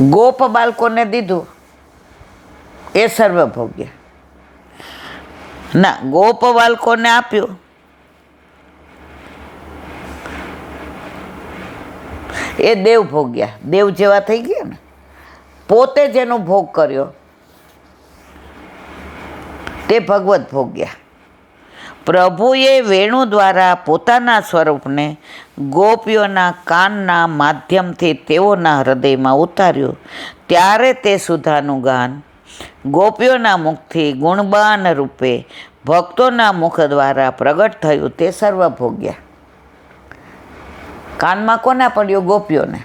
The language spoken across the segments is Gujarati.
ગોપ બાળકોને દીધું એ સર્વભોગ્ય. ના, ગોપ બાળકોને આપ્યું એ દેવ ભોગ્યા, દેવ જેવા થઈ ગયા ને. પોતે જેનો ભોગ કર્યો તે ભગવત ભોગ્યા. પ્રભુએ વેણુ દ્વારા પોતાના સ્વરૂપને ગોપીઓના કાનના માધ્યમથી તેઓના હૃદયમાં ઉતાર્યું, ત્યારે તે સુધાનું ગાન ગોપીઓના મુખથી ગુણબાન રૂપે ભક્તોના મુખ દ્વારા પ્રગટ થયું, તે સર્વભોગ્યા. કાનમાં કોના પડ્યો? ગોપીઓને.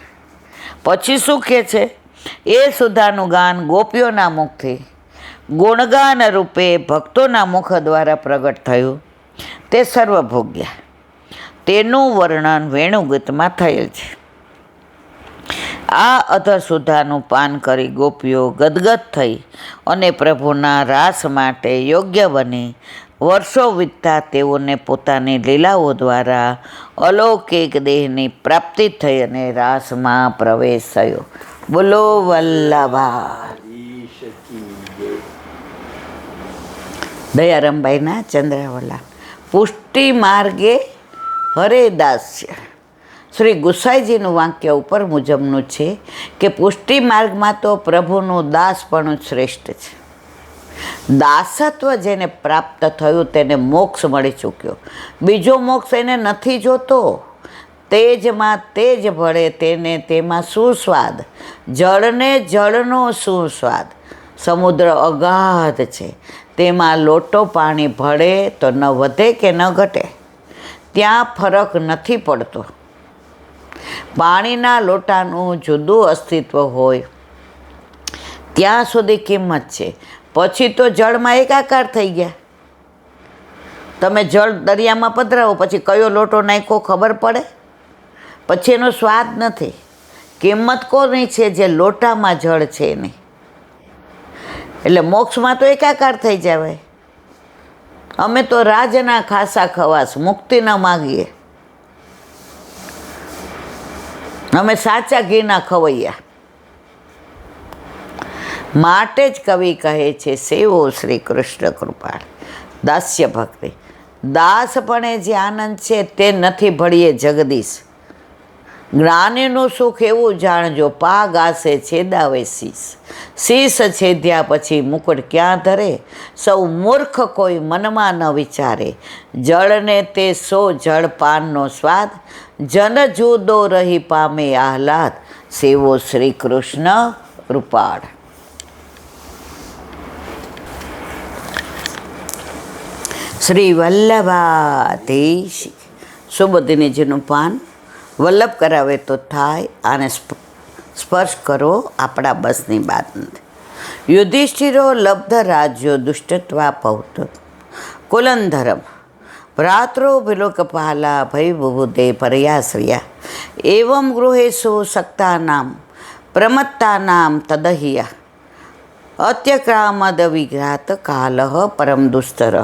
પછી શું કહે છે? એ સુધાનું ગાન ગોપીઓના મુખથી ગુણગાન રૂપે ભક્તોના મુખ દ્વારા પ્રગટ થયું, તે સર્વભોગ્ય. તેનું વર્ણન વેણુગીતમાં થયેલ છે. આ અધર સુધાનું પાન કરી ગોપીઓ ગદગદ થઈ અને પ્રભુના રાસ માટે યોગ્ય બની વર્ષો વીતતા તેઓને પોતાની લીલાઓ દ્વારા અલૌકિક દેહની પ્રાપ્તિ થઈ અને રાસમાં પ્રવેશ થયો. બોલો વલ્લભા દયારામભાઈના ચંદ્રાવલા. પુષ્ટિ માર્ગે હરેદાસ્ય. શ્રી ગુસાઈજીનું વાક્ય ઉપર મુજબનું છે કે પુષ્ટિ માર્ગમાં તો પ્રભુનું દાસપણું શ્રેષ્ઠ છે. દાસત્વ જેને પ્રાપ્ત થયું તેને મોક્ષ મળી ચૂક્યો. બીજો મોક્ષ એને નથી જોતો. તેજમાં તેજ ભળે તેને તેમાં શું સ્વાદ? જળને જળનો શું સ્વાદ? સમુદ્ર અગાધ છે, તેમાં લોટો પાણી ભળે તો ન વધે કે ન ઘટે, ત્યાં ફરક નથી પડતો. પાણીના લોટાનું જુદું અસ્તિત્વ હોય ત્યાં સુધી કિંમત છે, પછી તો જળમાં એકાકાર થઈ ગયા. તમે જળ દરિયામાં પધરાવો પછી કયો લોટો નાખ્યો ખબર પડે? પછી એનો સ્વાદ નથી. કિંમત કોની છે? જે લોટામાં જળ છે એની. એટલે મોક્ષમાં તો એકાકાર થઈ જવાય. અમે તો રાજના ખાસા ખવાસ, મુક્તિ ન માગીએ. અમે સાચા ઘીના ખવૈયા. માટે જ કવિ કહે છે સેવો શ્રી કૃષ્ણ કૃપાળ. દાસ્ય ભક્તિ. દાસપણે જે આનંદ છે તે નથી ભળીએ જગદીશ. જ્ઞાનીનું સુખ એવું જાણજો, પાગ આસે છેદાવે શીશ. શીશ છેદ્યા પછી મુકુટ ક્યાં ધરે? સૌ મૂર્ખ કોઈ મનમાં ન વિચારે. જળને તે સો જળપાનનો સ્વાદ, જન જુદો રહી પામે આહલાદ. સેવો શ્રી કૃષ્ણ કૃપાળ. શ્રી વલ્લભાધીશ. સુબોધિનીજીનું પાન વલ્લભ કરાવે તો થાય. આને સ્પર્શ કરો આપણા બસની વાત નથી. યુધિષ્ઠિરો લબ્ધ રાજ્યો દુષ્ટત્વા પૌત કુલંધરમ ભ્રાત્રો વિલોકપાલા ભય બુબુદે પરયાશ્રિયા એવમ ગૃહેશુ સક્તાનામ પ્રમત્તાનામ તદહિયા અત્યક્રામદ વિઘ્રાત કાલઃ પરમ દુસ્તર.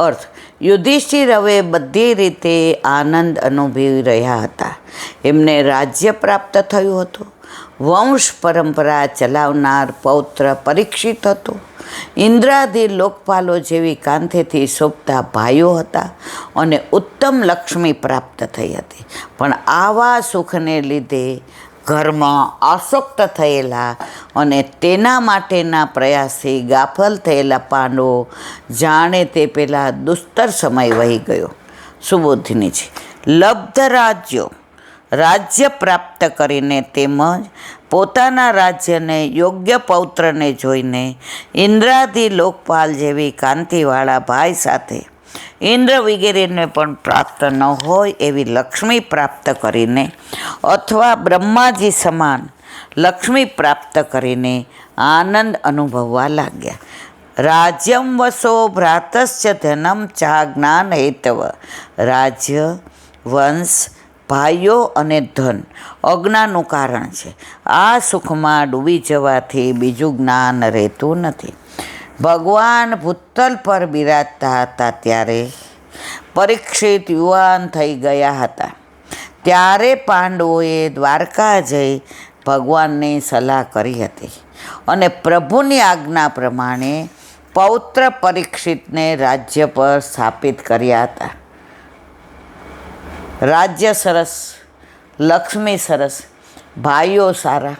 અર્થ: યુધિષ્ઠિર હવે બધી રીતે આનંદ અનુભવી રહ્યા હતા. એમને રાજ્ય પ્રાપ્ત થયું હતું. વંશ પરંપરા ચલાવનાર પૌત્ર પરીક્ષિત હતો. ઇન્દ્રાદિ લોકપાલો જેવી કાંતિથી શોભતા ભાઈઓ હતા અને ઉત્તમ લક્ષ્મી પ્રાપ્ત થઈ હતી. પણ આવા સુખને લીધે ઘરમાં આસક્ત થયેલા અને તેના માટેના પ્રયાસથી ગાફલ થયેલા પાંડવો જાણે તે પહેલાં દુસ્તર સમય વહી ગયો. સુબોધિનીજી. લબ્ધ રાજ્યો, રાજ્ય પ્રાપ્ત કરીને તેમજ પોતાના રાજ્યને યોગ્ય પૌત્રને જોઈને ઇન્દ્રાદિ લોકપાલ જેવી કાંતિવાળા ભાઈ સાથે ઇન્દ્ર વગેરેને પણ પ્રાપ્ત ન હોય એવી લક્ષ્મી પ્રાપ્ત કરીને અથવા બ્રહ્માજી સમાન લક્ષ્મી પ્રાપ્ત કરીને આનંદ અનુભવવા લાગ્યા. રાજ્યમ વસો ભ્રાતશ્ચ ધનમ ચા જ્ઞાન હેતવ. રાજ્ય, વંશ, ભાઈઓ અને ધન અજ્ઞાનનું કારણ છે. આ સુખમાં ડૂબી જવાથી બીજું જ્ઞાન રહેતું નથી. ભગવાન ભૂતલ પર બિરાજતા હતા ત્યારે પરીક્ષિત યુવાન થઈ ગયા હતા. ત્યારે પાંડવોએ દ્વારકા જઈ ભગવાનની સલાહ કરી હતી અને પ્રભુની આજ્ઞા પ્રમાણે પૌત્ર પરીક્ષિતને રાજ્ય પર સ્થાપિત કર્યા હતા. રાજ્ય સરસ, લક્ષ્મી સરસ, ભાઈઓ સારા,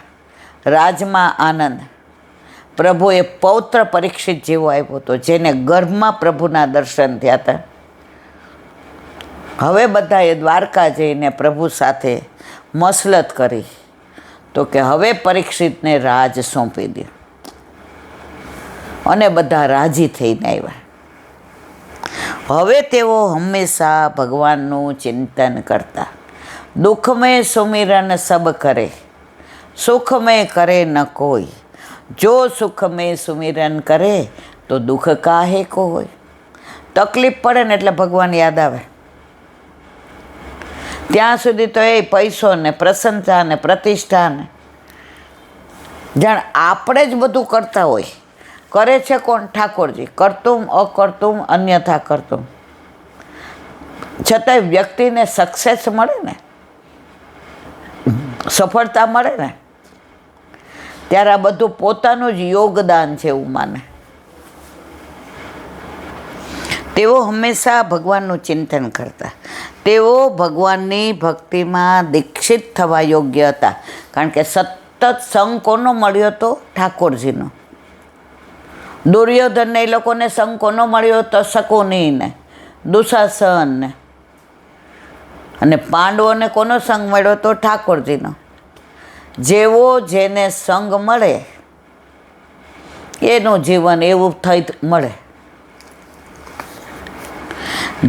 રાજમાં આનંદ. પ્રભુએ પૌત્ર પરીક્ષિત જેવો આપ્યો હતો, જેને ગર્ભમાં પ્રભુના દર્શન થયા હતા. હવે બધાએ દ્વારકા જઈને પ્રભુ સાથે મસલત કરી તો કે હવે પરીક્ષિતને રાજ સોંપી દે, અને બધા રાજી થઈને આવ્યા. હવે તેઓ હંમેશા ભગવાનનું ચિંતન કરતા. દુઃખમય સુમિરન સબ કરે, સુખમય કરે ન કોઈ. જો સુખમય સુમિરન કરે તો દુઃખ કાહે કો હોય. તકલીફ પડે ને એટલે ભગવાન યાદ આવે. ત્યાં સુધી તો એ પૈસો ને પ્રશંસા ને પ્રતિષ્ઠા ને જાણ આપણે જ બધું કરતા હોય. કરે છે કોણ? ઠાકોરજી. કરતુમ અકર્તુમ અન્યથા કરતુમ. છતાંય વ્યક્તિને સક્સેસ મળે ને, સફળતા મળે ને, ત્યારે આ બધું પોતાનું જ યોગદાન છે એવું માને. તેઓ હંમેશા ભગવાનનું ચિંતન કરતા. તેઓ ભગવાનની ભક્તિમાં દીક્ષિત થવા યોગ્ય હતા, કારણ કે સતત સંગ કોનો મળ્યો હતો? ઠાકોરજીનો. દુર્યોધનને એ લોકોને સંગ કોનો મળ્યો હતો? શકુનીને, દુશાસનને. અને પાંડવોને કોનો સંગ મળ્યો હતો? ઠાકોરજીનો. જેવો જેને સંગ મળે એનું જીવન એવું થઈ મળે.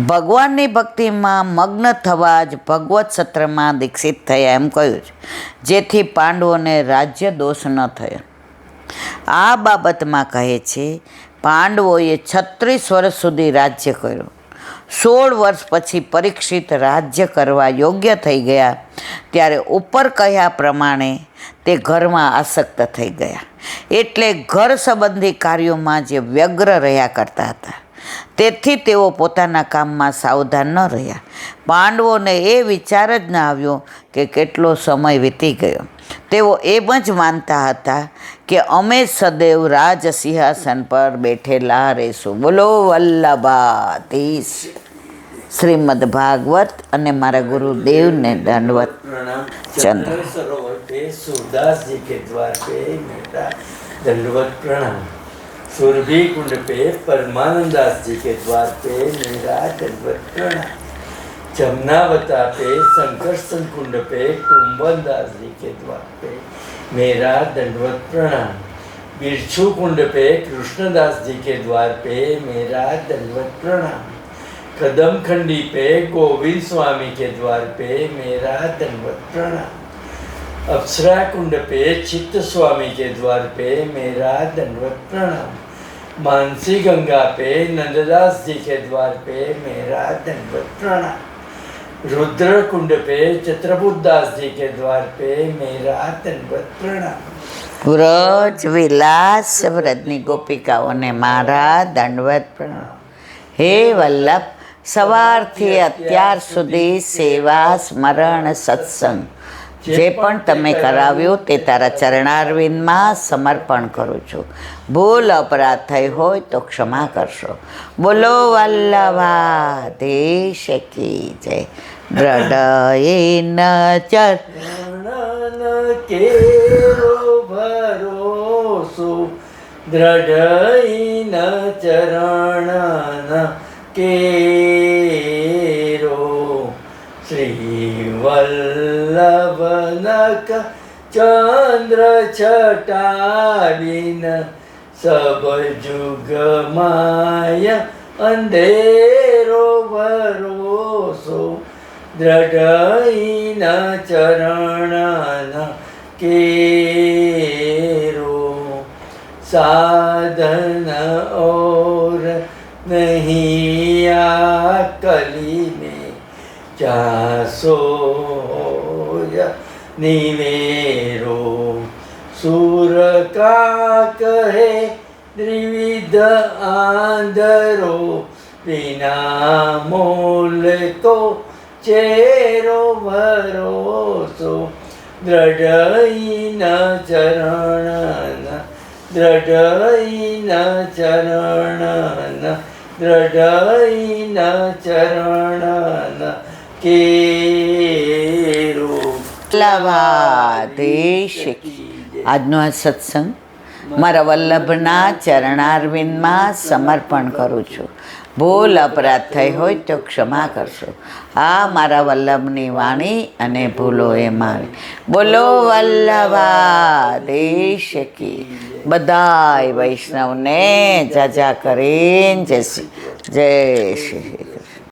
ભગવાનની ભક્તિમાં મગ્ન થવા જ ભગવત સત્રમાં દીક્ષિત થયા એમ કહ્યું છે, જેથી પાંડવોને રાજ્ય દોષ ન થયો. આ બાબતમાં કહે છે, પાંડવોએ 36 વર્ષ સુધી રાજ્ય કર્યું. 16 વર્ષ પછી પરીક્ષિત રાજ્ય કરવા યોગ્ય થઈ ગયા ત્યારે ઉપર કહ્યા પ્રમાણે તે ઘરમાં આસક્ત થઈ ગયા. એટલે ઘર સંબંધી કાર્યોમાં જે વ્યગ્ર રહ્યા કરતા હતા, તેથી તેઓ પોતાના કામમાં સાવધાન ન રહ્યા. પાંડવોને એ વિચાર જ ન આવ્યો કે કેટલો સમય વીતી ગયો. તેઓ એમ જ માનતા હતા કે અમે સદૈવ રાજ સિંહાસન પર બેઠેલા રહીશું. બોલો વલ્લભાધીશ. શ્રીમદ ભાગવત અને મારા ગુરુદેવને દંડવત ચંદ્ર. सूरदास जी के द्वार पे मेरा दंडवत प्रणाम. सुरभि कुंड पे परमानंदास जी के द्वार पे मेरा दंडवत प्रणाम. जमुनावता पे संकर्षण कुंड पे कुंभनदास जी के द्वार पे मेरा दंडवत प्रणाम. बिरछू कुंड पे कृष्णदास जी के द्वार पे मेरा दंडवत प्रणाम. कदम खंडी पे गोविंद स्वामी के द्वार पे मेरा दंडवत प्रणाम. अप्सरा कुंड पे चित्त स्वामी के द्वार पे मेरा दंडवत प्रणाम. मानसी गंगा पे नंददास जी के द्वार पे मेरा दंडवत प्रणाम. रुद्र कुंड पे चित्रबुद्धदास जी के द्वार पे मेरा दंडवत प्रणाम. વ્રજ વિલાસ વ્રજની ગોપિકાઓને મારા દંડવત પ્રણામ. હે વલ્લભ, સવારથી અત્યાર સુધી સેવા સ્મરણ સત્સંગ જે પણ તમે કરાવ્યું તે તારા ચરણારવિંદમાં સમર્પણ કરું છું. ભૂલ અપરાધ થઈ હોય તો ક્ષમા કરશો. બોલો વલ્લભાધીશ કી જય. દ્રઢયેન કેરો ભરોસો દ્રઢઈન ચરણ કેરો. શ્રી વલ્લભનક ચંદ્ર છટાવીન સબ જુગ માય અંધેરો ભરોસો દ્રઢઈન ચરણ કેરો. साधन और नहीं आ कली में जासो निवेरो. सूर का कहे त्रिविध आंधरो बिना मोल को चेरो भरोसो દ્રઢઈના ચરણના દ્રઢઈના ચરણના દ્રઢઈના ચરણના કેરો વલ્લભાધીશ કી. આજનો આ સત્સંગ મારા વલ્લભના ચરણારવિંદમાં સમર્પણ કરું છું. ભૂલ અપરાધ થઈ હોય તો ક્ષમા કરશો. આ મારા વલ્લભની વાણી અને ભૂલો એ મારી. બોલો વલ્લભાધીશ કી. બધાય વૈષ્ણવને જાજા કરીને જય શ્રી